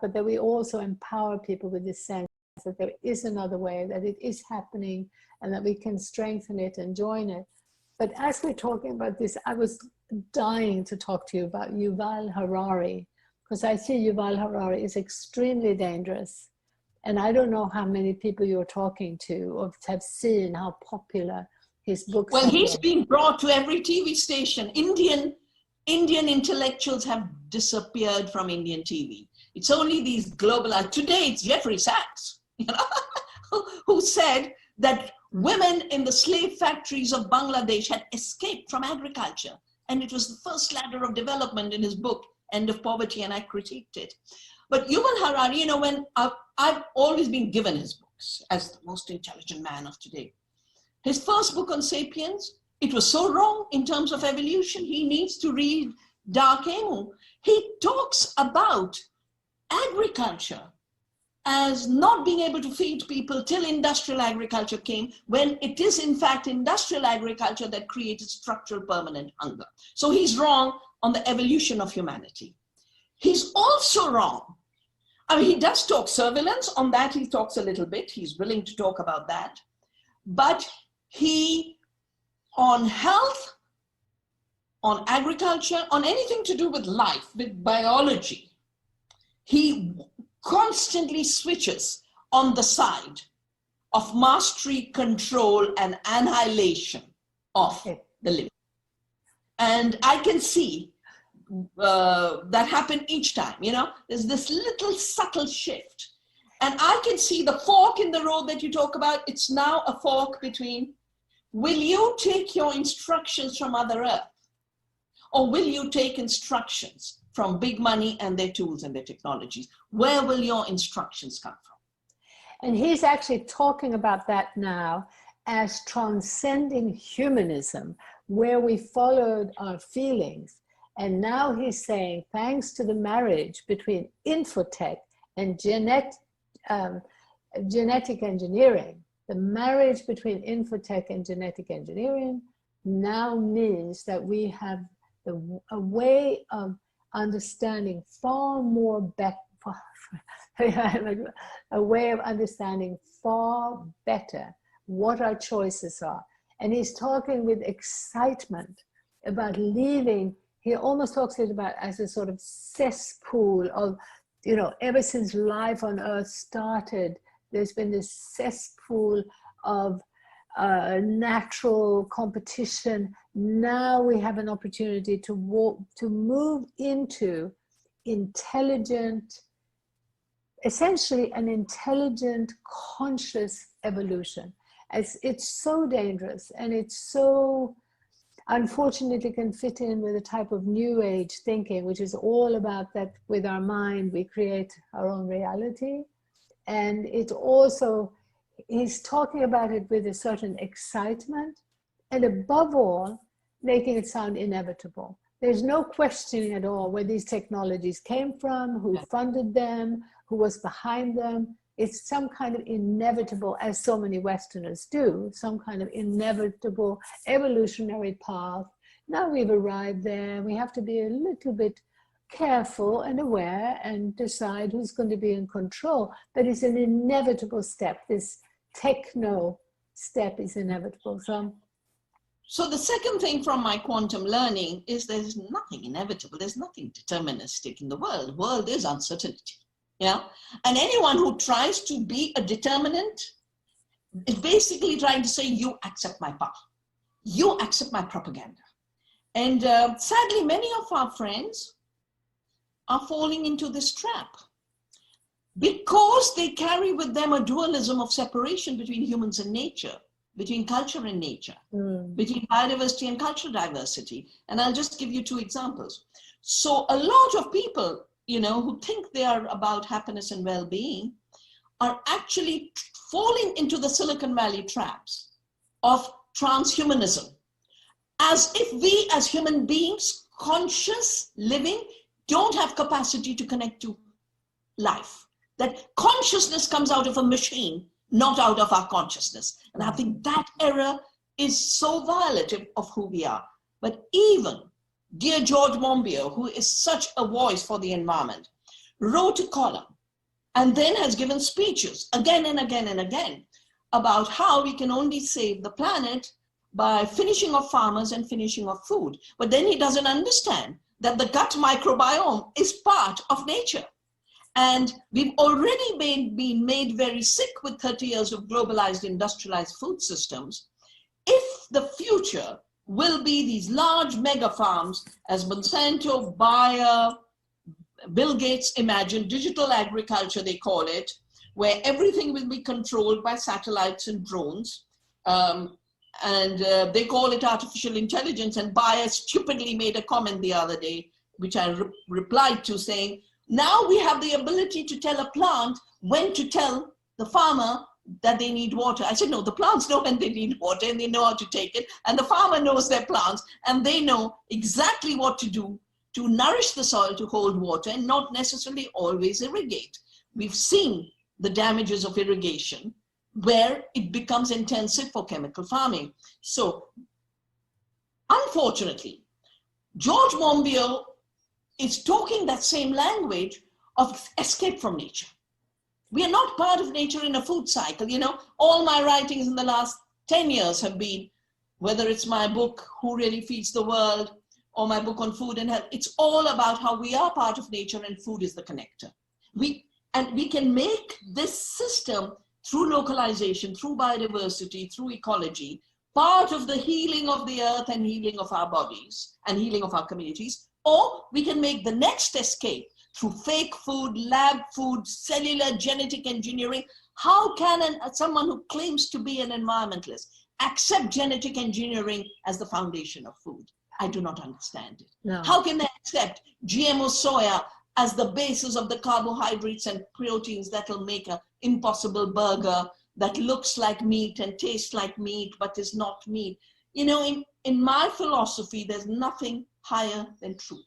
but that we also empower people with this sense that there is another way, that it is happening, and that we can strengthen it and join it. But as we're talking about this, I was dying to talk to you about Yuval Harari, because I see Yuval Harari is extremely dangerous. And I don't know how many people you're talking to or have seen how popular his books are. Well, he's being brought to every TV station. Indian intellectuals have disappeared from Indian TV. It's only these global, today it's Jeffrey Sachs, you know, who said that women in the slave factories of Bangladesh had escaped from agriculture. And it was the first ladder of development in his book, End of Poverty, and I critiqued it. But Yuval Harari, you know, when I've always been given his books as the most intelligent man of today. His first book on Sapiens, it was so wrong in terms of evolution. He needs to read Dark Emu. He talks about agriculture as not being able to feed people till industrial agriculture came, when it is in fact industrial agriculture that created structural permanent hunger. So he's wrong on the evolution of humanity. He's also wrong. I mean, he does talk surveillance. On that, he talks a little bit. He's willing to talk about that. But he, on health, on agriculture, on anything to do with life, with biology, he constantly switches on the side of mastery, control, and annihilation of the living. And I can see that happen each time, you know, there's this little subtle shift. And I can see the fork in the road that you talk about. It's now a fork between, will you take your instructions from Mother Earth? Or will you take instructions from big money and their tools and their technologies? Where will your instructions come from? And he's actually talking about that now as transcending humanism, where we followed our feelings. And now he's saying, thanks to the marriage between infotech and genetic engineering, the marriage between infotech and genetic engineering now means that we have a way of understanding far more a way of understanding far better what our choices are. And he's talking with excitement about leaving. He almost talks it about as a sort of cesspool of, you know, ever since life on Earth started, there's been this cesspool of natural competition. Now we have an opportunity to move into intelligent, essentially an intelligent, conscious evolution. As it's so dangerous, and it's so, unfortunately, can fit in with a type of new age thinking, which is all about that with our mind, we create our own reality. And it also, he's talking about it with a certain excitement, and above all, making it sound inevitable. There's no questioning at all where these technologies came from, who funded them, who was behind them. It's some kind of inevitable, as so many Westerners do, some kind of inevitable evolutionary path. Now we've arrived there. We have to be a little bit careful and aware and decide who's going to be in control. But it's an inevitable step. This techno step is inevitable. So the second thing from my quantum learning is there's nothing inevitable. There's nothing deterministic in the world. The world is uncertainty. Yeah, and anyone who tries to be a determinant is basically trying to say, you accept my power, you accept my propaganda. And sadly, many of our friends are falling into this trap because they carry with them a dualism of separation between humans and nature, between culture and nature, between biodiversity and cultural diversity. And I'll just give you two examples. So a lot of people, you know, who think they are about happiness and well-being are actually falling into the Silicon Valley traps of transhumanism, as if we as human beings, conscious living, don't have capacity to connect to life. That consciousness comes out of a machine, not out of our consciousness. And I think that error is so violative of who we are. But even dear George Monbiot, who is such a voice for the environment, wrote a column and then has given speeches again and again and again about how we can only save the planet by finishing off farmers and finishing off food. But then he doesn't understand that the gut microbiome is part of nature. And we've already been made very sick with 30 years of globalized, industrialized food systems. If the future will be these large mega farms, as Monsanto, Bayer, Bill Gates imagined, digital agriculture, they call it, where everything will be controlled by satellites and drones. They call it artificial intelligence. And Bayer stupidly made a comment the other day, which I replied to, saying, now we have the ability to tell a plant when to tell the farmer that they need water. I said, no, the plants know when they need water and they know how to take it. And the farmer knows their plants and they know exactly what to do to nourish the soil to hold water and not necessarily always irrigate. We've seen the damages of irrigation where it becomes intensive for chemical farming. So unfortunately, George Monbiot is talking that same language of escape from nature. We are not part of nature in a food cycle. You know, all my writings in the last 10 years have been, whether it's my book, Who Really Feeds the World, or my book on food and health, it's all about how we are part of nature and food is the connector. We can make this system through localization, through biodiversity, through ecology, part of the healing of the earth and healing of our bodies and healing of our communities, or we can make the next escape through fake food, lab food, cellular genetic engineering. How can someone who claims to be an environmentalist accept genetic engineering as the foundation of food? I do not understand it. No. How can they accept GMO soya as the basis of the carbohydrates and proteins that will make an impossible burger that looks like meat and tastes like meat but is not meat? You know, in my philosophy, there's nothing higher than truth.